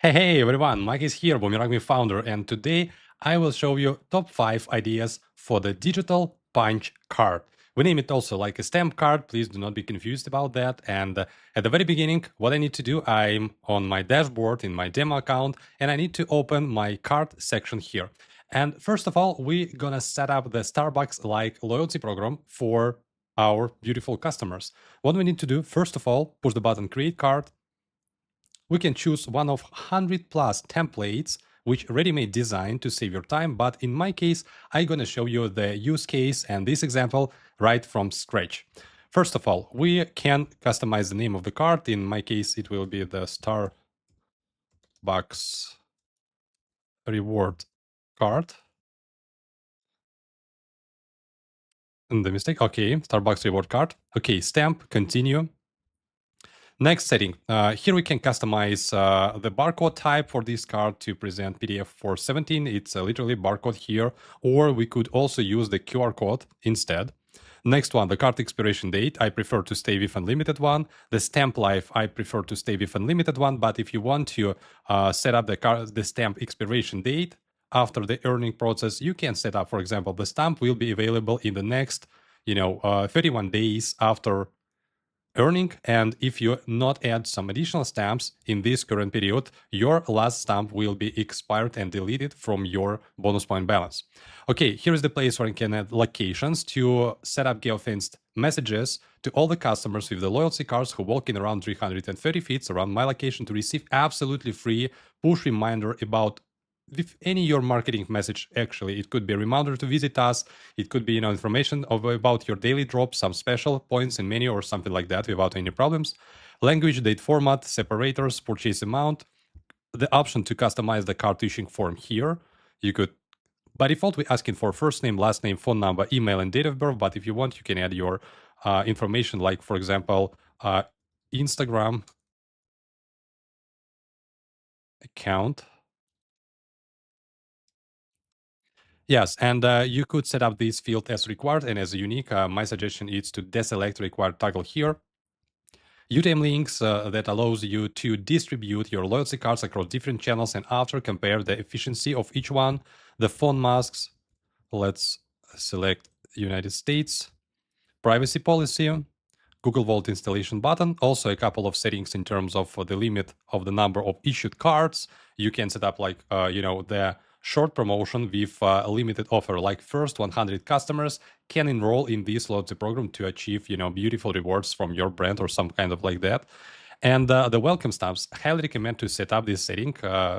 Hey everyone, Mike is here, Boomerangme founder, and today I will show you top 5 ideas for the digital punch card. We name it also like a stamp card, please do not be confused about that. And at the very beginning, what I need to do, I'm on my dashboard in my demo account, and I need to open my card section here. And first of all, we're gonna set up the Starbucks-like loyalty program for our beautiful customers. What we need to do, first of all, push the button create card. We can choose one of 100 plus templates which ready-made design to save your time, but in my case, I'm gonna show you the use case and this example right from scratch. First of all, we can customize the name of the card. In my case, it will be the Starbucks reward card. And the mistake, okay, Starbucks reward card. Okay, stamp, continue. Next setting, here we can customize the barcode type for this card to present PDF for 17. It's literally barcode here, or we could also use the QR code instead. Next one, the card expiration date, I prefer to stay with unlimited one. The stamp life, I prefer to stay with unlimited one, but if you want to set up the stamp expiration date after the earning process, you can set up, for example, the stamp will be available in the next 31 days after earning, and if you not add some additional stamps in this current period, your last stamp will be expired and deleted from your bonus point balance. Okay, here is the place where you can add locations to set up geofenced messages to all the customers with the loyalty cards who walk in around 330 feet around my location to receive absolutely free push reminder about with any your marketing message. Actually, it could be a reminder to visit us, it could be information about your daily drop, some special points in menu or something like that without any problems. Language, date format, separators, purchase amount, the option to customize the card issuing form here. You could, by default, we're asking for first name, last name, phone number, email, and date of birth, but if you want, you can add your information, like for example, Instagram account. Yes, and you could set up this field as required and as unique. My suggestion is to deselect required toggle here. UTM Links that allows you to distribute your loyalty cards across different channels and after compare the efficiency of each one. The phone masks, let's select United States. Privacy policy, Google Vault installation button. Also a couple of settings in terms of the limit of the number of issued cards. You can set up like, the short promotion with a limited offer, like first 100 customers can enroll in this loyalty program to achieve, beautiful rewards from your brand or some kind of like that. And the welcome stamps, highly recommend to set up this setting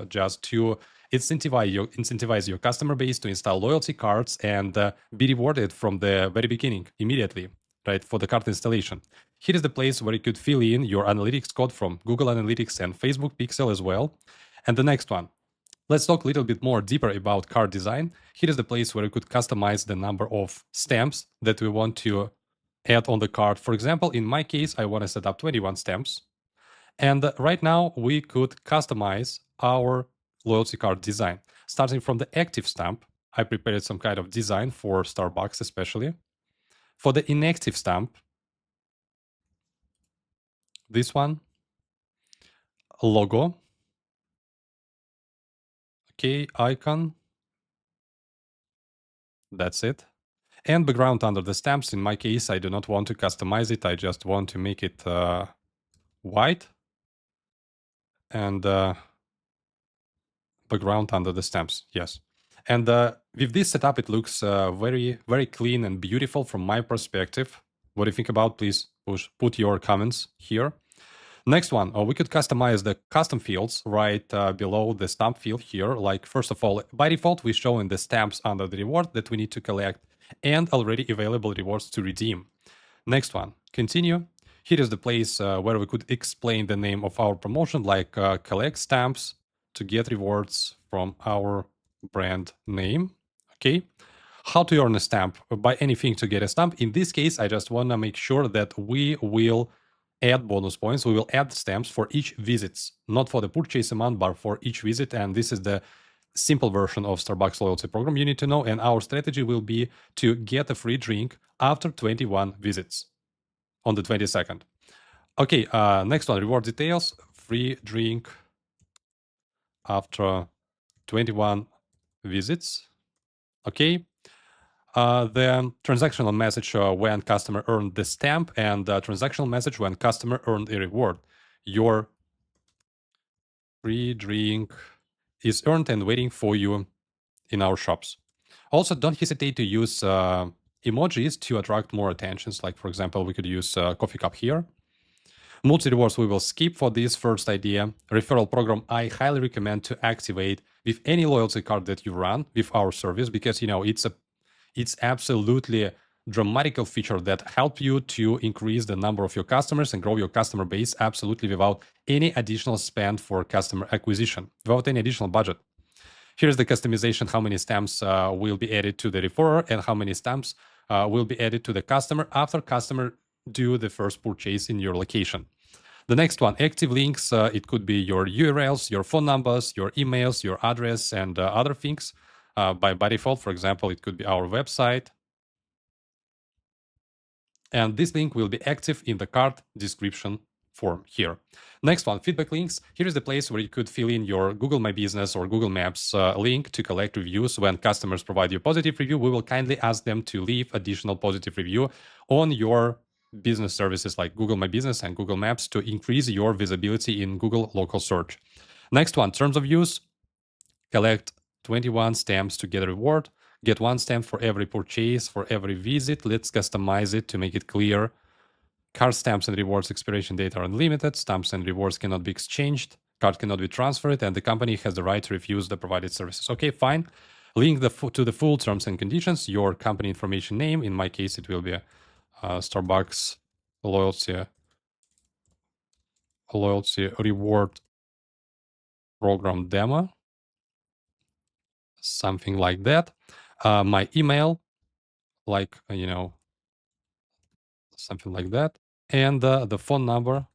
just to incentivize your customer base to install loyalty cards and be rewarded from the very beginning immediately, right, for the card installation. Here is the place where you could fill in your analytics code from Google Analytics and Facebook Pixel as well. And the next one, let's talk a little bit more deeper about card design. Here is the place where you could customize the number of stamps that we want to add on the card. For example, in my case, I want to set up 21 stamps. And right now we could customize our loyalty card design. Starting from the active stamp, I prepared some kind of design for Starbucks especially. For the inactive stamp, this one, logo, okay, icon, that's it. And background under the stamps. In my case, I do not want to customize it, I just want to make it white. And background under the stamps, yes. And with this setup, it looks very, very clean and beautiful from my perspective. What do you think about? Please put your comments here. Next one, we could customize the custom fields right below the stamp field here. Like, first of all, by default, we're showing the stamps under the reward that we need to collect and already available rewards to redeem. Next one, continue. Here is the place where we could explain the name of our promotion, like collect stamps to get rewards from our brand name. Okay. How to earn a stamp? Buy anything to get a stamp. In this case, I just want to make sure that we will add bonus points. We will add stamps for each visits, not for the purchase amount, but for each visit. And this is the simple version of Starbucks loyalty program you need to know. And our strategy will be to get a free drink after 21 visits on the 22nd. Okay, next one, reward details, free drink after 21 visits. Okay. The transactional message when customer earned the stamp, and the transactional message when customer earned a reward. Your free drink is earned and waiting for you in our shops. Also, don't hesitate to use emojis to attract more attentions. Like, for example, we could use coffee cup here. Multi-rewards we will skip for this first idea. Referral program I highly recommend to activate with any loyalty card that you run with our service, because it's absolutely a dramatical feature that help you to increase the number of your customers and grow your customer base absolutely without any additional spend for customer acquisition, without any additional budget. Here's the customization, how many stamps will be added to the referrer and how many stamps will be added to the customer after customer do the first purchase in your location. The next one, active links. It could be your URLs, your phone numbers, your emails, your address, and other things. By default, for example, it could be our website. And this link will be active in the cart description form here. Next one, feedback links. Here is the place where you could fill in your Google My Business or Google Maps link to collect reviews. When customers provide you a positive review, we will kindly ask them to leave additional positive review on your business services like Google My Business and Google Maps to increase your visibility in Google local search. Next one, terms of use. Collect 21 stamps to get a reward. Get 1 stamp for every purchase, for every visit. Let's customize it to make it clear. Card stamps and rewards expiration date are unlimited. Stamps and rewards cannot be exchanged. Card cannot be transferred, and the company has the right to refuse the provided services. Okay, fine. Link to the full terms and conditions. Your company information name. In my case, it will be Starbucks loyalty reward program demo. Something like that. My email, like, something like that. And the phone number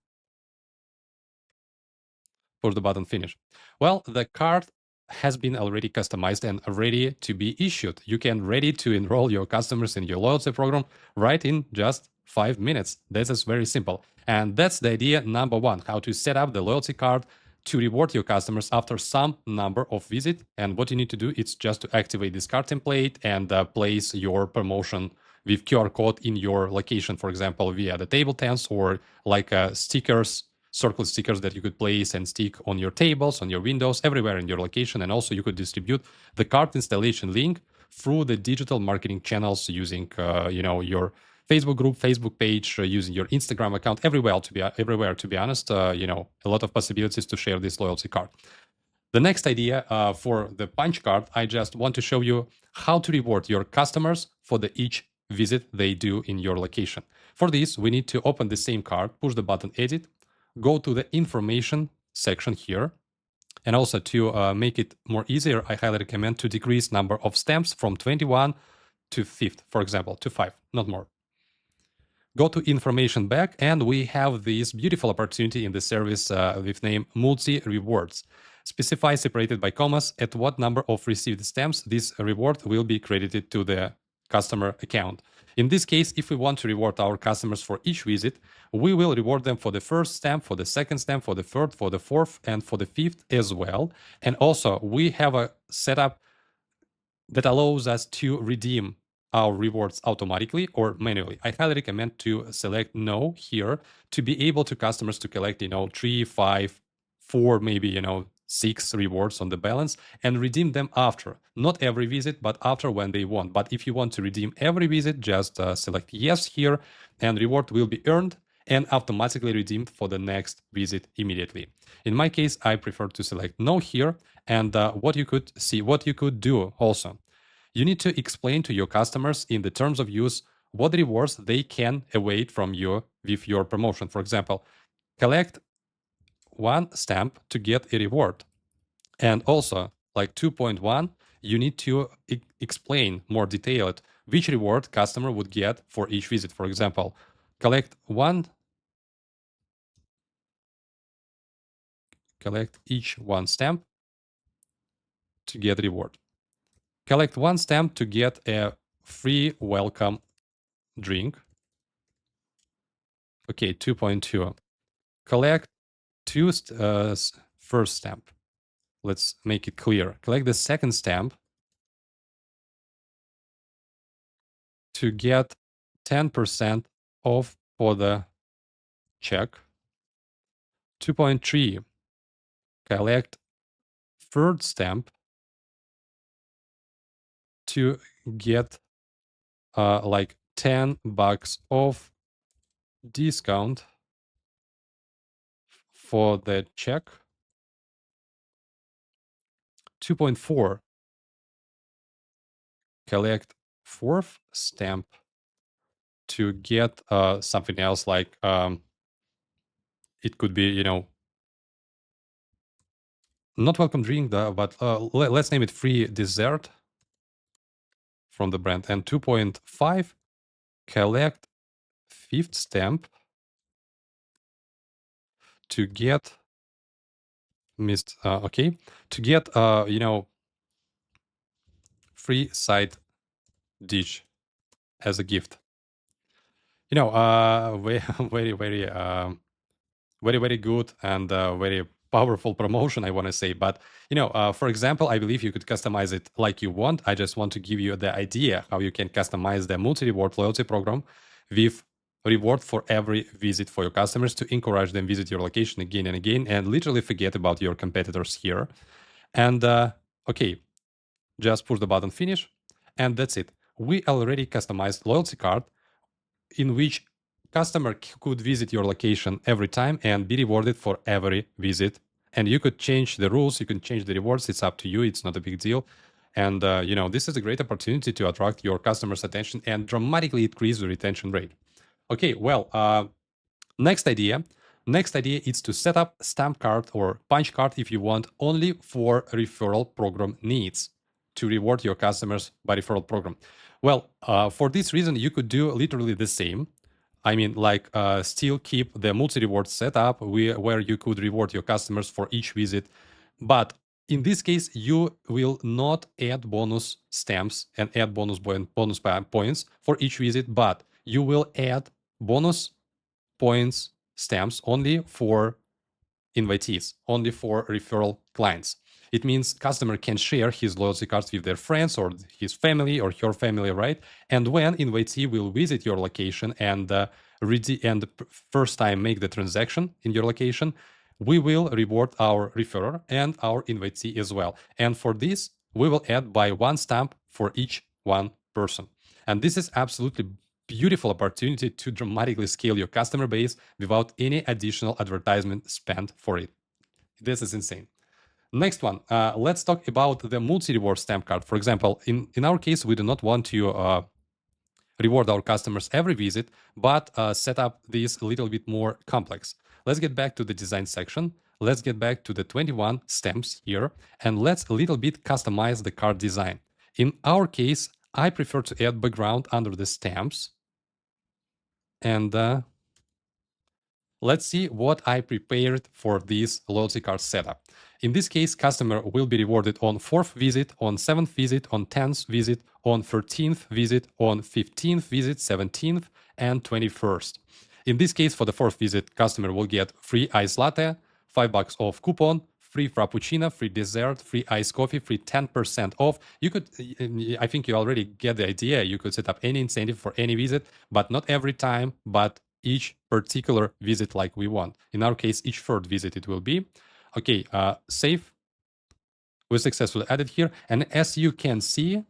for the button finish. Well, the card has been already customized and ready to be issued. You can ready to enroll your customers in your loyalty program right in just 5 minutes. This is very simple. And that's the idea number one, how to set up the loyalty card to reward your customers after some number of visits. And what you need to do is just to activate this card template and place your promotion with QR code in your location, for example, via the table tents or like stickers, circle stickers that you could place and stick on your tables, on your windows, everywhere in your location. And also you could distribute the card installation link through the digital marketing channels using, your Facebook group, Facebook page, using your Instagram account, everywhere. To be honest, a lot of possibilities to share this loyalty card. The next idea for the punch card, I just want to show you how to reward your customers for each visit they do in your location. For this, we need to open the same card, push the button edit, go to the information section here. And also to make it more easier, I highly recommend to decrease number of stamps from 21 to 5, for example, to 5, not more. Go to information back, and we have this beautiful opportunity in the service with name MultiRewards. Specify separated by commas at what number of received stamps this reward will be credited to the customer account. In this case, if we want to reward our customers for each visit, we will reward them for the first stamp, for the second stamp, for the third, for the fourth, and for the fifth as well. And also, we have a setup that allows us to redeem our rewards automatically or manually. I highly recommend to select no here to be able to customers to collect, 3, 5, 4, maybe, 6 rewards on the balance and redeem them after. Not every visit, but after when they want. But if you want to redeem every visit, just select yes here, and reward will be earned and automatically redeemed for the next visit immediately. In my case, I prefer to select no here. And what you could do also, you need to explain to your customers in the terms of use what rewards they can await from you with your promotion. For example, collect 1 stamp to get a reward. And also, like 2.1, you need to explain more detailed which reward customer would get for each visit. For example, collect each 1 stamp to get reward. Collect 1 stamp to get a free welcome drink. Okay, 2.2. Collect 2 first stamp. let's make it clear. Collect the second stamp to get 10% off for the check. 2.3, collect third stamp to get like $10 off discount for the check. 2.4, collect fourth stamp to get something else like it could be, you know, not welcome drink, but let's name it free dessert from the brand. And 2.5, collect fifth stamp to get to get you know, free side dish as a gift. You know, very very good and very powerful promotion, I want to say. But you know, for example, I believe you could customize it like you want. I just want to give you the idea how you can customize the MultiReward loyalty program with reward for every visit for your customers to encourage them visit your location again and again, and literally forget about your competitors here. And okay, just push the button finish, and that's it. We already customized loyalty card in which customer could visit your location every time and be rewarded for every visit. And you could change the rules, you can change the rewards. It's up to you. It's not a big deal. And you know, this is a great opportunity to attract your customers' attention and dramatically increase the retention rate. Okay, well, next idea is to set up stamp card or punch card if you want, only for referral program needs, to reward your customers by referral program. Well, for this reason, you could do literally the same. I mean, like still keep the MultiReward setup where you could reward your customers for each visit. But in this case, you will not add bonus stamps and add bonus points for each visit, but you will add bonus points stamps only for invitees, only for referral clients. It means customer can share his loyalty cards with their friends or his family or her family, right? And when invitee will visit your location and first time make the transaction in your location, we will reward our referrer and our invitee as well. And for this, we will add by one stamp for each one person. And this is absolutely beautiful opportunity to dramatically scale your customer base without any additional advertisement spent for it. This is insane. Next one, let's talk about the MultiReward stamp card. For example, in our case, we do not want to reward our customers every visit, but set up this a little bit more complex. Let's get back to the design section. Let's get back to the 21 stamps here, and let's a little bit customize the card design. In our case, I prefer to add background under the stamps. And let's see what I prepared for this loyalty card setup. In this case, customer will be rewarded on 4th visit, on 7th visit, on 10th visit, on 13th visit, on 15th visit, 17th, and 21st. In this case, for the 4th visit, customer will get free iced latte, $5 off coupon, free frappuccino, free dessert, free iced coffee, free 10% off. You could, I think you already get the idea. You could set up any incentive for any visit, but not every time, but each particular visit like we want. In our case, each 3rd visit it will be. Okay, save. We successfully added here. And as you can see,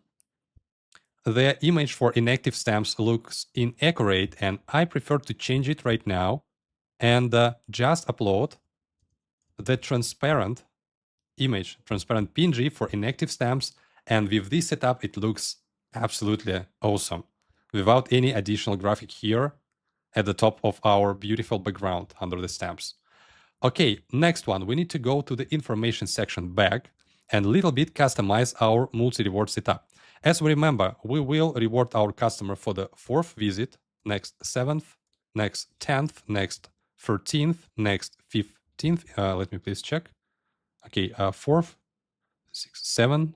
the image for inactive stamps looks inaccurate, and I prefer to change it right now and just upload the transparent image, transparent PNG for inactive stamps. And with this setup, it looks absolutely awesome without any additional graphic here at the top of our beautiful background under the stamps. Okay, next one, we need to go to the information section back and a little bit customize our MultiReward setup. As we remember, we will reward our customer for the 4th visit, next 7th, next 10th, next 13th, next 15th. Let me please check. Okay, 4th, 6, 7,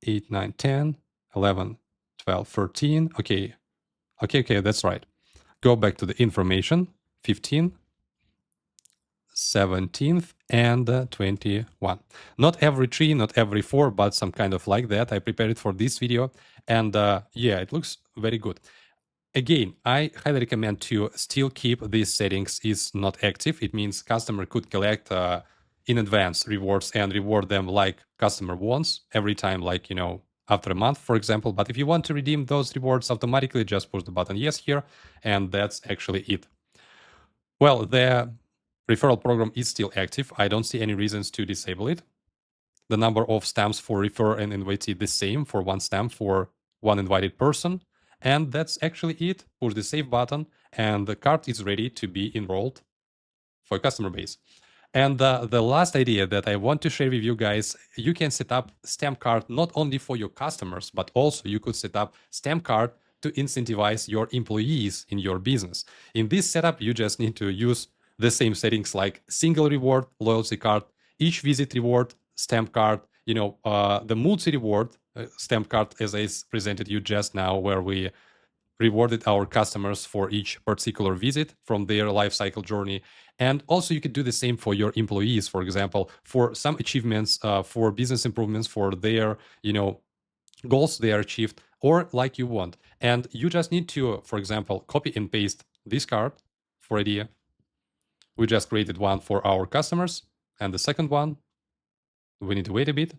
8, 9, 10, 11, 12, 13. Okay, that's right. Go back to the information, 15th, 17th, and 21. Not every 3, not every 4, but some kind of like that. I prepared it for this video, and yeah, it looks very good. Again, I highly recommend to still keep these settings is not active. It means customer could collect in advance rewards and reward them like customer wants every time, like, after a month, for example. But if you want to redeem those rewards automatically, just push the button yes here, and that's actually it. Well, the referral program is still active. I don't see any reasons to disable it. The number of stamps for refer and invite is the same for one stamp for one invited person. And that's actually it. Push the save button and the card is ready to be enrolled for a customer base. And the last idea that I want to share with you guys, you can set up stamp card not only for your customers, but also you could set up stamp card to incentivize your employees in your business. In this setup, you just need to use the same settings like single reward, loyalty card, each visit reward, stamp card, the multi-reward stamp card as I presented you just now, where we rewarded our customers for each particular visit from their life cycle journey. And also you could do the same for your employees, for example, for some achievements, for business improvements, for their, goals they are achieved, or like you want. And you just need to, for example, copy and paste this card for idea. We just created one for our customers. And the second one, we need to wait a bit.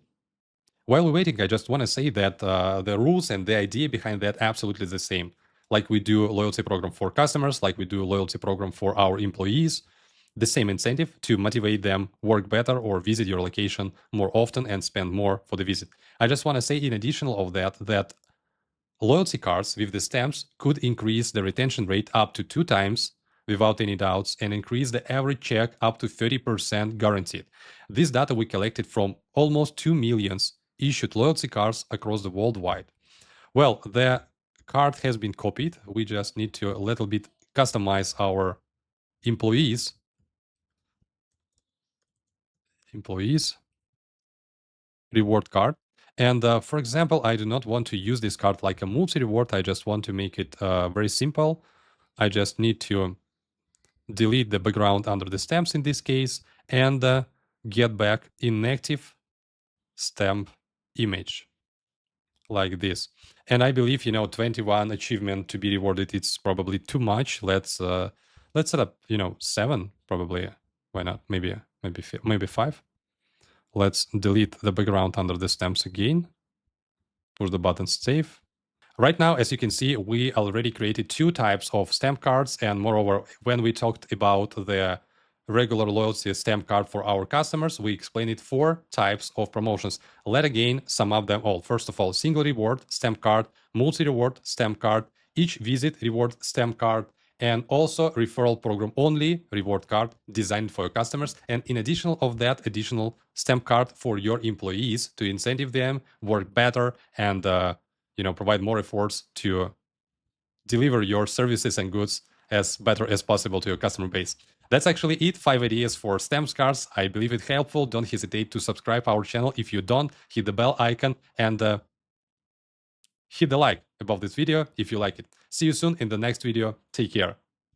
While we're waiting, I just want to say that the rules and the idea behind that absolutely the same. Like we do a loyalty program for customers, like we do a loyalty program for our employees, the same incentive to motivate them work better or visit your location more often and spend more for the visit. I just want to say in addition of that loyalty cards with the stamps could increase the retention rate up to 2 times without any doubts and increase the average check up to 30% guaranteed. This data we collected from almost 2 million issued loyalty cards across the worldwide. Well, the card has been copied. We just need to a little bit customize our employees reward card. And for example, I do not want to use this card like a multi-reward. I just want to make it very simple. I just need to delete the background under the stamps in this case and get back inactive stamp image like this. And I believe 21 achievement to be rewarded, it's probably too much. Let's set up 7 probably. Why not? Maybe 5. Let's delete the background under the stamps again. Push the button save. Right now, as you can see, we already created 2 types of stamp cards. And moreover, when we talked about the regular loyalty stamp card for our customers, we explained it 4 types of promotions. Let again sum up them all. First of all, single reward stamp card, multi-reward stamp card, each visit reward stamp card, and also referral program only reward card designed for your customers. And in addition of that, additional stamp card for your employees to incentive them, work better, and provide more efforts to deliver your services and goods as better as possible to your customer base. That's actually it. 5 ideas for stamp cards. I believe it helpful. Don't hesitate to subscribe our channel. If you don't, hit the bell icon and hit the like above this video if you like it. See you soon in the next video. Take care.